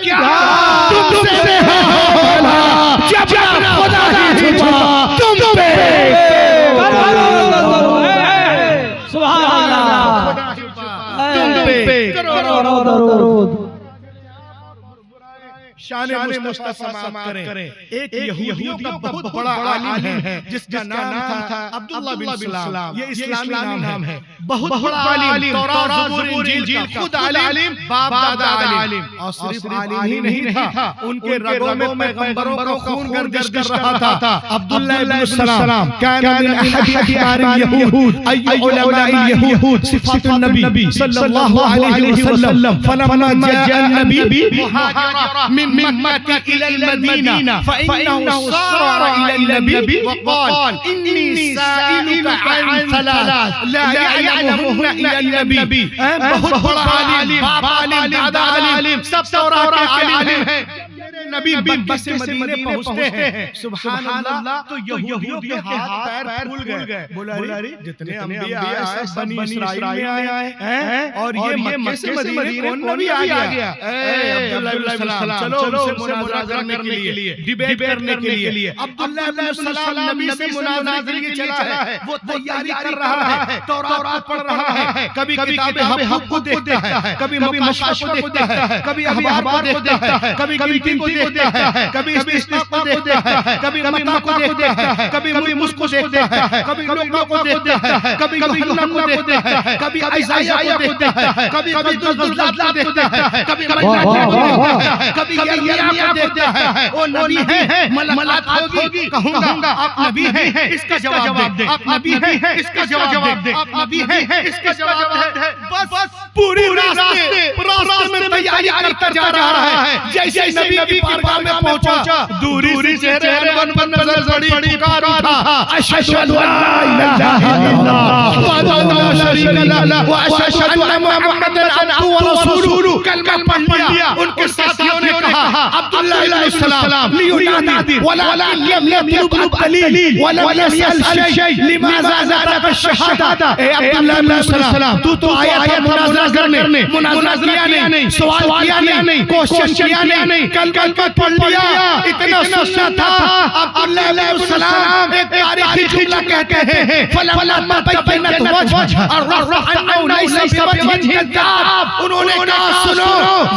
क्या तुमसे होला जब खुदा ही छुपा तुम पे। सुभान अल्लाह, तुम पे करोड़ों दरूद। शान मुस्तफा समाअत करें। एक यहूदियों का बहुत बड़ा आलिम है जिसका नाम था अब्दुल्लाह बिन सलाम। ये इस्लामी नाम है। बहुत बड़ा आलिम, तौरात ज़बूर इंजील का खुद आलिम, बाप दादा आलिम। और सिर्फ आलिम ही नहीं था, उनके रगों में पैगंबरों का खून गर्दिश कर रहा था। अब्दुल्लाह बिन सलाम काना मिन अहदी अहबारिल यहूद अय उलमाइल यहूद सिफातुन नबी सल्लल्लाहु अलैहि वसल्लम। फलम्मा जाअ नबी मुहाजिरा मिन मक्का इला मदीना फइन्नहु सारा इला नबी वक़ाल इन्नी साइलुका अन सलास ला यअलमुहुन्ना इला नबी। बहुत बड़ा आलिम, बाप आलिम, दादा आलिम, सब तौरात के आलिम है। नबी मक्के से मदीने पहुंचते हैं, सुभान अल्लाह, तो यहूदियों के हाथ पैर फूल गए। बोला अरे जितने अंबिया आए सब बनी इस्राइल में आए हैं, और ये मक्के से मदीने कौन नबी आ गया? अब्दुल्लाह बिन सलाम, चलो उनसे मुनाज़रा करने के लिए, डिबेट करने के लिए। अब्दुल्लाह बिन सलाम नबी से मुनाज़रा के लिए चला है, वो तैयारी कर रहा है, तौरात पढ़ रहा है, कभी किताबे हक़ को देखता है, कभी मुकाशफा को देखता है, कभी अखबार को देखता है, कभी कीमती को देखता है, कभी इस्तिस्क़ा को देखता है, कभी मता को देखता है, कभी मुस्क को देखता है, कभी लुक़मा को देखता है, कभी यूहन्ना को देखता है, कभी इसाइया को देखता है, कभी ग़ज़लात को देखता है, कभी मलाइका को देखता है, कभी यर्मिया को देखता है। वो नबी है, मुलाकात होगी, कहूंगा आप नबी हैं, इसका जवाब दे, आप नबी हैं, इसका जवाब दे, आप नबी हैं, इसका जवाब दे। बस पूरी रास्ते में तैयारी करता जा रहा है। जैसे नबी की बारगाह में पहुंचा, दूरी से चेहरे बन नजर पड़ी, पुकार उठा, अशहदु अल्ला इलाहा इल्लल्लाह वहदहु ला शरीका लह व अशहदु अन्ना मुहम्मदन अब्दुहु व रसूलुहु। कलमा पढ़ लिया। उनके साथियों ने कहा अब्दुल्लाह इब्न सलाम लियुनादी वला लम यतलुब दलील वला यसल शै लिमाज़ा ज़करत अश-शहादा। ए अब्दुल्लाह इब्न सलाम, तू तो आया था मुनाज़रा करने, मुनाज़रा किया नहीं, सवाल किया नहीं, क्वेश्चन किया नहीं, कलमा पढ़ लिया, इतना सोचना था। अब्दुल्लाह इब्न सलाम एक तारीखी जुमला कहते हैं, फलम्मा तबय्यनत वजह अर्रअन्नहु लैसा बिवजहिन कज़्ज़ाब। उन्होंने कहा सुनो,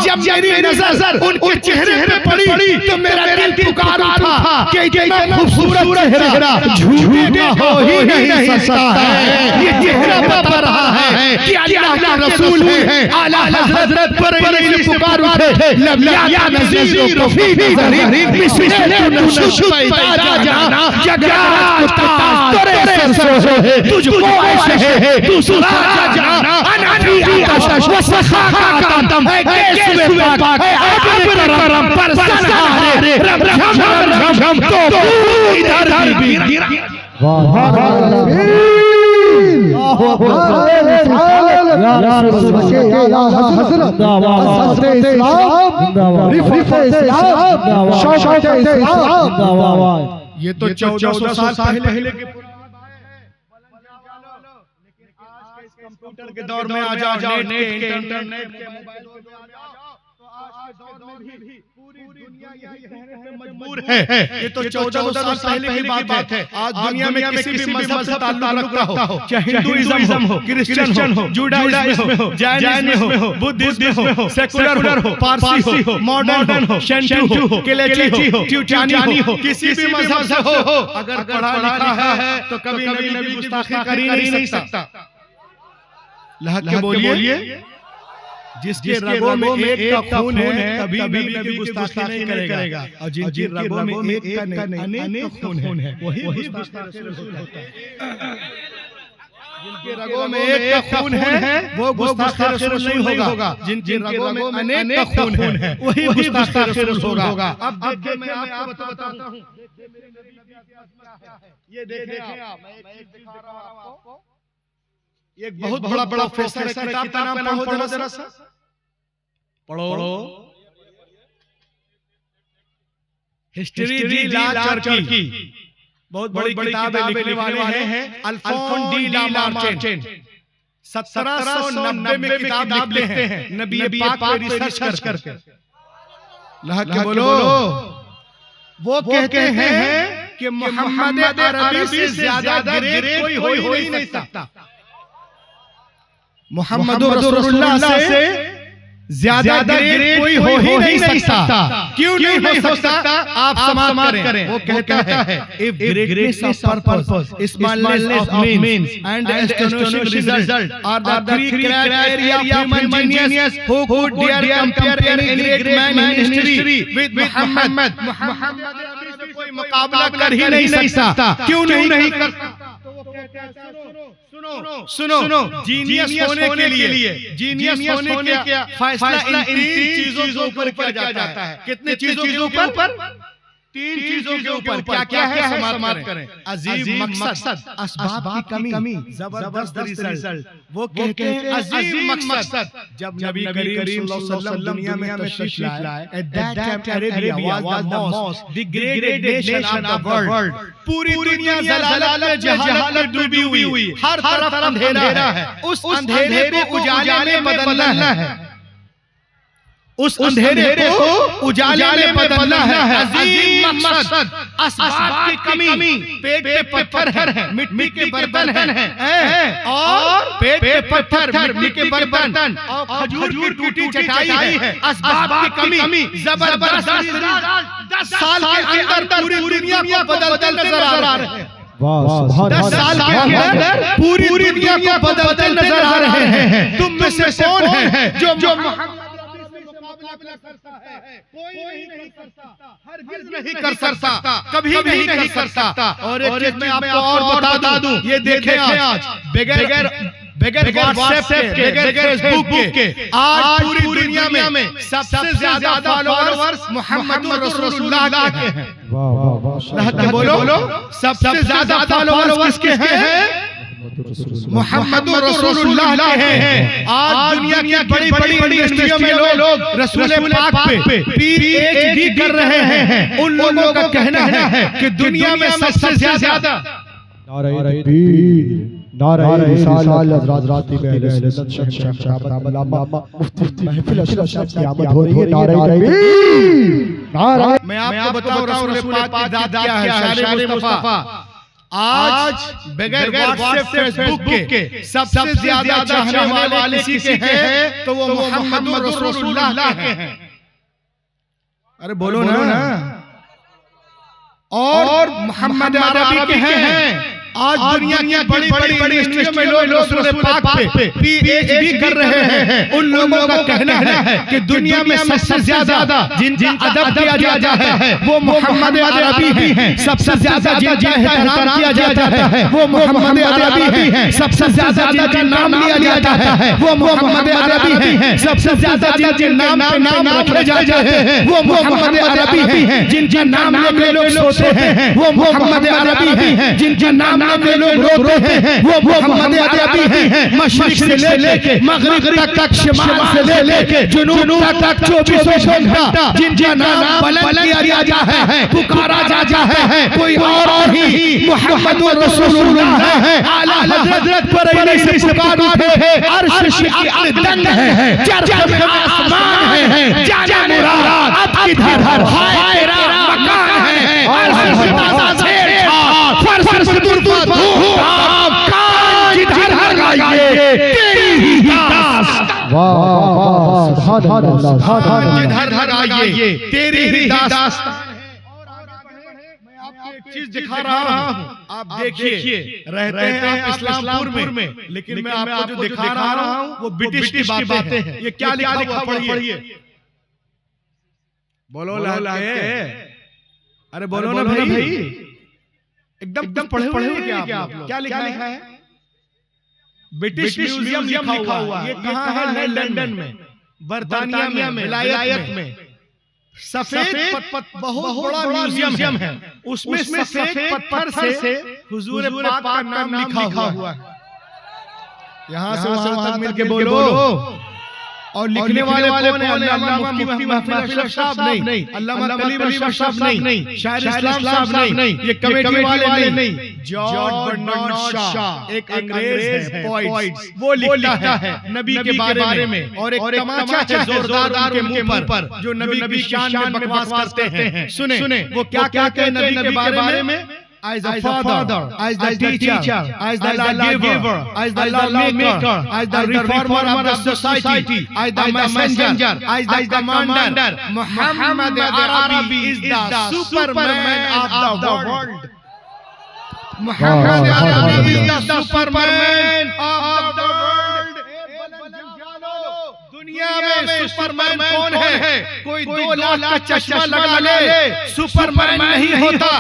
जब मेरी नजर उनके चेहरे पे पड़ी तो मेरा दिल पुकार उठा कि इतना खूबसूरत चेहरा झूठा हो ही नहीं सकता है। ये चेहरा बता रहा है कि अल्लाह का रसूल है। आला हज़रत पर इन्हें पुकार उठे, लब या नज़ीर फी नज़री मिस्ले तुशुब पैदा जाना जगाता तेरे सर से तुझको ऐसे है दूसरा जाना अनफी आकाश वसखा तम है कैसे पाक है अब करम पर सहारे रम रम तो इधर भी गिरा। वाह या रसूल के आला हज़रत हज़रत इस्लाम रिफ़त इस्लाम शौकत इस्लाम। ये तो 1400 साल पहले के कंप्यूटर के दौर में आ जाओ, नेट के इंटरनेट के मोबाइल के दौर में आ जाओ, तो आज के दौर में भी पूरी दुनिया यही कहने पे मजबूर है। ये तो 1400 साल पहले की बात है। आज दुनिया में किसी भी मजहब से ताल्लुक रखता हो, चाहे हिंदुइज्म हो, क्रिश्चियन हो, जुडाइज्म हो, जैनिज्म हो, बुद्धिज्म हो, सेकुलर हो, पारसी हो, मॉडर्न हो, शेंटू हो, केलेची हो, ट्यूटानी हो, किसी भी मजहब से हो, अगर पढ़ा लिखा है तो कभी नबी की गुस्ताखी कर ही नहीं सकता। लहक के बोलिए, जिसके रगों में एक का खून है कभी भी नबी की गुस्ताखी नहीं करेगा, और जिनके रगों में एक का नहीं अनेक खून है वही गुस्ताखी रसूल होता है। जिनके रगों में एक का खून है वो गुस्ताखी रसूल नहीं होगा, जिनके रगों में अनेक का खून है वही गुस्ताखी रसूल होगा। अब देखिए मैं आपको बताता हूं, ये देखें आप, मैं एक चीज दिखा रहा हूं आपको। ये एक बहुत बड़ा प्रोफेसर है, किताब का नाम पढ़ो जरा सा, पढ़ो, हिस्ट्री डी ला टर्की। बहुत बड़ी किताब है, लिखने वाले हैं अल्फोंस डी ला मार्चेंट। 1790 में किताब लिखते हैं, नबी पाक पे रिसर्च करके। लहक के बोलो। वो कहते हैं कि मोहम्मद अरबी से ज्यादा ग्रेट कोई हो ही नहीं सकता। मोहम्मद रसूलुल्लाह से ज्यादा ग्रेट कोई हो ही नहीं सकता। क्यों नहीं हो सकता? आप समाप्त करें। वो कहता है if greatness of purpose, smartness of means and astonishing result are the three criteria of human genius, who could dare compare any great man in history with Muhammad? Muhammad से कोई मुकाबला कर ही नहीं सकता। क्यों नहीं कर सकता? सुनो, जीनियस होने के लिए जीनियस होने के फैसला इन तीन चीजों के ऊपर किया जाता है। कितने चीजों के ऊपर? तीन चीजों के ऊपर। क्या क्या है? समाप्त करें। अजीम मकसद, असबाब की कमी, जबरदस्त रिजल्ट। वो कहते हैं अजीम मकसद। जब नबी करीम सल्लल्लाहु अलैहि वसल्लम दुनिया में तशरीफ लाए, at that time Arabia was the most degraded nation of the world। पूरी दुनिया जलालत में जहालत में डूबी हुई, हर तरफ अंधेरा है। उस अंधेरे को उजाले में बदलना है। उस अंधेरे को उजाले में बदलना है। अजीम मकसद, असबाब की कमी, पेट पे पत्थर है, मिट्टी के बर्तन है, और पेट पे पत्थर, मिट्टी के बर्तन और खजूर की टूटी चटाई है। असबाब की कमी जबरदस्त 10 साल के अंदर पूरी दुनिया को बदलते नजर आ रहे हैं। 10 साल के अंदर पूरी दुनिया को बदलते नजर आ रहे हैं। तुम में से कौन है जो करता है? कोई नहीं कर सकता, हरगिज़ नहीं कर सकता, कभी भी नहीं कर सकता। और एक चीज मैं आपको और बता दूं, ये देखें आज बगैर व्हाट्सएप के, बगैर फेसबुक के, आज पूरी दुनिया में सबसे ज्यादा फॉलोअर्स मोहम्मद रसूलुल्लाह के हैं। बोलो, सबसे ज्यादा फॉलोअर्स किसके हैं? मोहम्मद रसूलुल्लाह के हैं। आज दुनिया की बड़ी यूनिवर्सिटियों में लोग रसूल पाक पे पीएचडी कर रहे हैं। उन लोगों का कहना है कि दुनिया में सबसे ज्यादा नारे तकबीर, नारे रिसालत, राती में अहले सुन्नत शेख शहाबत अल्लामा मुफ्ती महफिल अशरफ की आमद हो रही है। नारे तकबीर, नारे। मैं आपको बताऊं रसूल पाक की दाद क्या है, शान मुस्तफा। आज बगैर व्हाट्सएप फेसबुक के सबसे ज्यादा चाहने वाले किसी के हैं तो वो मोहम्मद रसूलुल्लाह के हैं। अरे बोलो ना। और मोहम्मद अरबी के हैं। आज दुनिया की बड़ी यूनिवर्सिटियों में लोग रसूल पाक पे पीएचडी कर रहे हैं। उन लोगों का कहना है कि दुनिया में सबसे ज्यादा जिनका अदब किया जाता है वो मोहम्मद अरबी ही हैं। सबसे ज्यादा जिनका एहतराम किया जाता है वो मोहम्मद अरबी ही हैं। सबसे ज्यादा जिनका नाम लिया जाता है वो मोहम्मद अरबी ही हैं। सबसे ज्यादा जिनके नाम पे नाम रखे जाते हैं वो मोहम्मद अरबी ही हैं। जिनका नाम लेकर लोग सोते हैं वो मोहम्मद अरबी ही हैं। जिनका नाम में लोग रोते हैं वो मोहम्मद अरबी हैं। मशरिक से लेके मगरिब तक, शिमाल से लेके जुनूब तक 24 घंटा जिनका नाम बुलंद किया जाता है, पुकारा जाता है, कोई और ही मोहम्मद रसूलुल्लाह है। आला हजरत पर इन्हीं से पुकार उठे, अर्श की दंग है, चरच में आसमान है, जाने मुराद अब किधर है, तेरा मकान है, अर्श से ताज़ा शेर फर्श से दूर तेरी ही दास्त। वाह, सुभान अल्लाह, आइए तेरी ही दास्त। मैं आपको एक चीज दिखा रहा हूँ, आप देखिए। रहते हैं आप इस्लामपुर में, लेकिन मैं आपको जो दिखा रहा हूँ वो ब्रिटिश की बातें हैं। ये क्या लिखा हुआ पढ़िए। बोलो लाके, अरे बोलो ना भाई, एकदम पढ़े क्या आप लोग? क्या लिखा है? ब्रिटिश म्यूजियम लिखा हुआ है। ये कहाँ है? लंदन में, बर्तानिया में, विलायत में। सफेद बहुत बड़ा म्यूजियम है। उसमें सफेद पत्थर से हुजूर पाक का नाम लिखा हुआ है। यहाँ से वहां तक मिलके बोलो और लिखने वाले कौन है? अल्लामा मुफ्ती महफूज अशरफ साहब नहीं, अल्लामा कलीम अशरफ साहब नहीं, शायर इस्लाम साहब नहीं, ये कमेटी वाले नहीं, जॉर्ज बर्नार्ड शॉ एक अंग्रेज है, पोइट, वो लिखता है नबी के बारे में और एक तमाचा है जोरदार उनके मुंह पर जो नबी की शान में बकवास करते हैं। सुने वो क्या कहते हैं नबी के बारे में? As the father, as the teacher, as the giver, as the lawmaker, as the reformer of the society, as the messenger, as the commander, Muhammad Arabi is the Superman of the world. Muhammad Arabi is the Superman of the world. दुनिया में Superman कौन है? कोई 2 लाख का चश्मा लगा ले, Superman नहीं होता।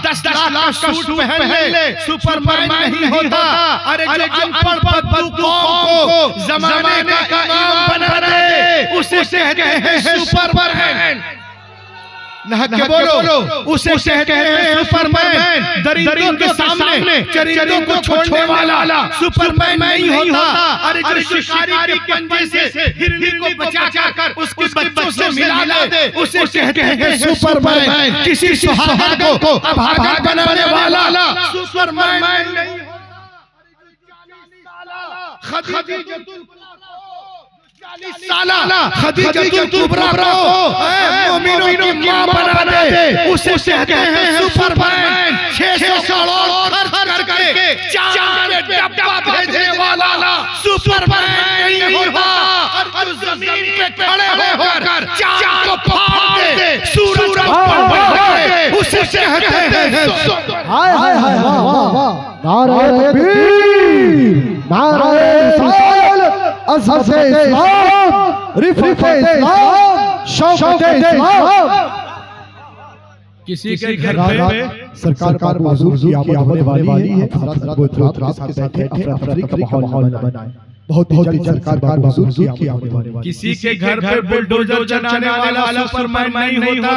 10 लाख का सूट पहन ले, सुपरमैन नहीं होता। अरे जो अनपढ़ बद्दू कौम को जमाने का इमाम बना दे, उसे कहते हैं सुपरमैन। के बोलो, उसे कहते हैं सुपरमैन। दरिंदों के सामने चरिंदों को छोड़ने वाला सुपरमैन नहीं होता। अरे जो शिकारी के पंजे से हिरनी को बचाकर उसके बच्चों से मिला दे, उसे कहते हैं सुपरमैन। किसी सुहागन को अभागा बनाने वाला सुपरमैन नहीं होता। खदीजतुल कुबरा को मोमिनों की मां बना दे, उसे कहते हैं सुपरमैन। 600 करोड़ खर्च करके चांद पे डब्बा भेजने वाला सुपरमैन नहीं होता। और जमीन पे खड़े होकर चांद को फाड़ दे, सूरज को पलट दे, उसे कहते हैं। हाय हाय हाय वाह वाह वाह, नारे तकबीर, नारे रिसालत, अज़हर इस्लाम, रिफ़त इस्लाम, शौकत इस्लाम। किसी के घर पे सरकार का मौजूद की आमद होने वाली है। अफरा-तफरी का माहौल बनाए, बहुत सरकार का मौजूद की आमद होने वाली। किसी के घर पे बुलडोजर चलाने वाला सुपरमैन नहीं होता।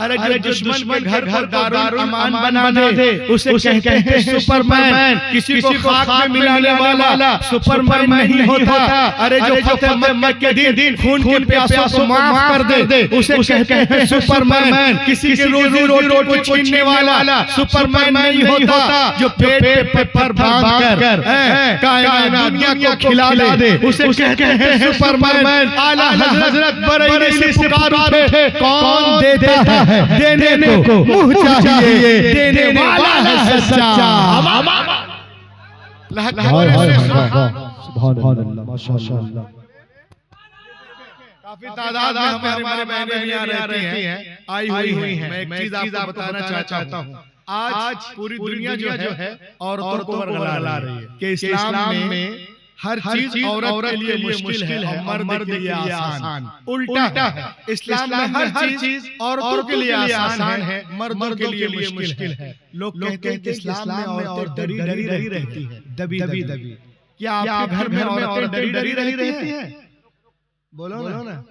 अरे जो दुश्मन के घर पर दारुल अमान बना दे, उसे कहते हैं सुपरमैन। किसी को खाक में मिलाने वाला सुपरमैन नहीं होता। अरे जो फतेह मक्का के दिन खून के प्यासों को माफ कर दे, उसे कहते हैं सुपरमैन। किसी की रोजी रोटी को छीनने वाला सुपरमैन नहीं होता। जो पेट पर बांध कर कायनात दुनिया को खिला दे, उसे कहते हैं सुपरमैन। आला हजरत बरेली से पुकार उठे, कौन देता है देने को मुंह चाहिए, देने वाला है सच्चा। सुभान अल्लाह, माशाअल्लाह। काफी तादाद में हमारे बहनें यहाँ रहती हैं, आई हुई हैं। मैं एक चीज आपको बताना चाहता हूँ। आज पूरी दुनिया जो है औरतों को वर्गला रही है कि इस्लाम में हर चीज औरत के लिए मुश्किल है और मर्द के लिए आसान। उल्टा है, इस्लाम में हर चीज औरतों के लिए आसान है, मर्दों के लिए मुश्किल है। लोग कहते हैं कि इस्लाम में औरतें डरी रहती है, दबी। क्या आपके घर में औरतें डरी रहती हैं? बोलो ना,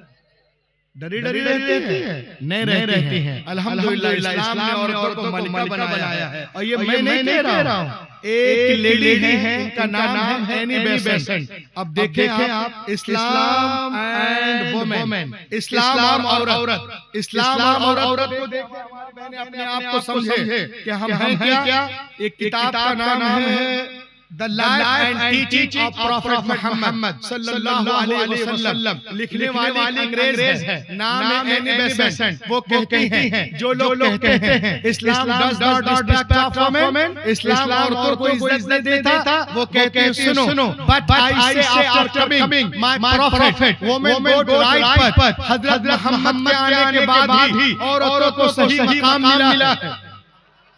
डरी रहती है? नहीं रहती हैं। अल्हम्दुलिल्लाह इस्लाम ने औरतों को मलिका बनाया है। और ये मैं नहीं कह रहा हूँ, एक लेडी है, का नाम है एनी बेसेंट। अब देखें आप, इस्लाम एंड वुमेन, इस्लाम और औरत, इस्लाम और औरत को देखें, हमारी बहनें अपने आप को समझे कि हम हैं क्या। एक किताब का नाम है The Life and Teaching of Prophet Muhammad सल्लल्लाहु अलैहि वसल्लम। लिखने वाली अंग्रेज है, नाम है एनी बेसेंट। वो कहती हैं, जो लोग कहते हैं इस्लाम does not respect of women, इस्लाम औरतों को इज्जत नहीं देता, वो कहते हैं सुनो, but I say after coming my prophet, women go right path। हजरत मोहम्मद के आने के बाद ही औरतों को सही मकाम मिला है।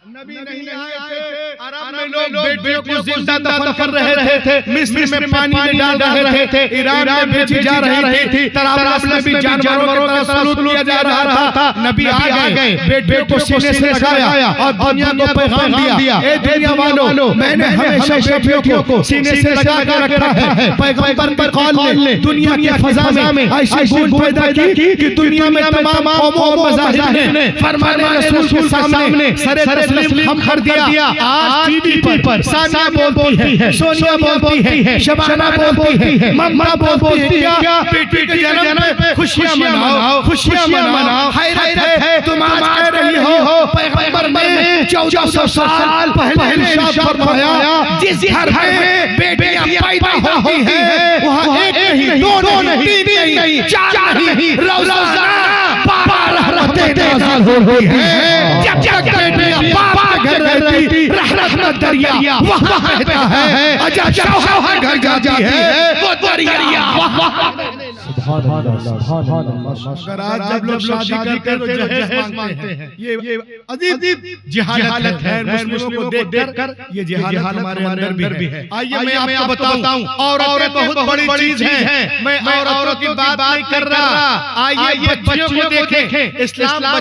नबी नहीं आए थे, अरब में लोग बेटियों को जिंदा दफन कर रहे थे, मिस्र में पानी में डाल रहे थे, ईरान में बेची जा रही थी, तरावलस में भी जानवरों की तरह सलूक किया जा रहा था। नबी आ गए, बेटियों को सीने से लगाया और दुनिया को पैगाम दिया, ए दुनिया वालों, मैंने हमेशा बेटियों को सीने से लगा कर रखा है। पैगंबर के कौल ने दुनिया की फजा में ऐसी बूंद पैदा की कि दुनिया में तमाम कौमों और मज़ाहिब ने फरमाने रसूल के सामने सरे तस्लीम हम कर दिया। आज आज टीवी पर सानिया बोलती है, सोनिया बोलती है, शबाना बोलती है, ममता बोलती है, क्या बेटी के जन्म पे खुशियां मनाओ, खुशियां मनाओ। हैरत है तुम आज कह रही हो पैगंबर ने 1400 साल पहले इरशाद फरमाया जिस घर में बेटियां पैदा होती हैं वहां एक नहीं, दो नहीं, तीन नहीं, चार नहीं, रोजाना 12 रहमतें नाज़िल होती हैं। जब जब बेटियां बाप के घर रहती रहमत दरिया वहां बहता है, अजा शौहर घर जाती है वो दरिया अगर आज जब लोग शादी करते हैं तो जहेज मांगते हैं, ये अजीब जहालत है मुस्लिमों को देखकर। ये जहालत हमारे अंदर भी है। आइए मैं आपको बताऊं, औरतें बहुत बड़ी चीज है। मैं औरतों की बात नहीं कर रहा। आइए बच्चियों को देखें। इस्लाम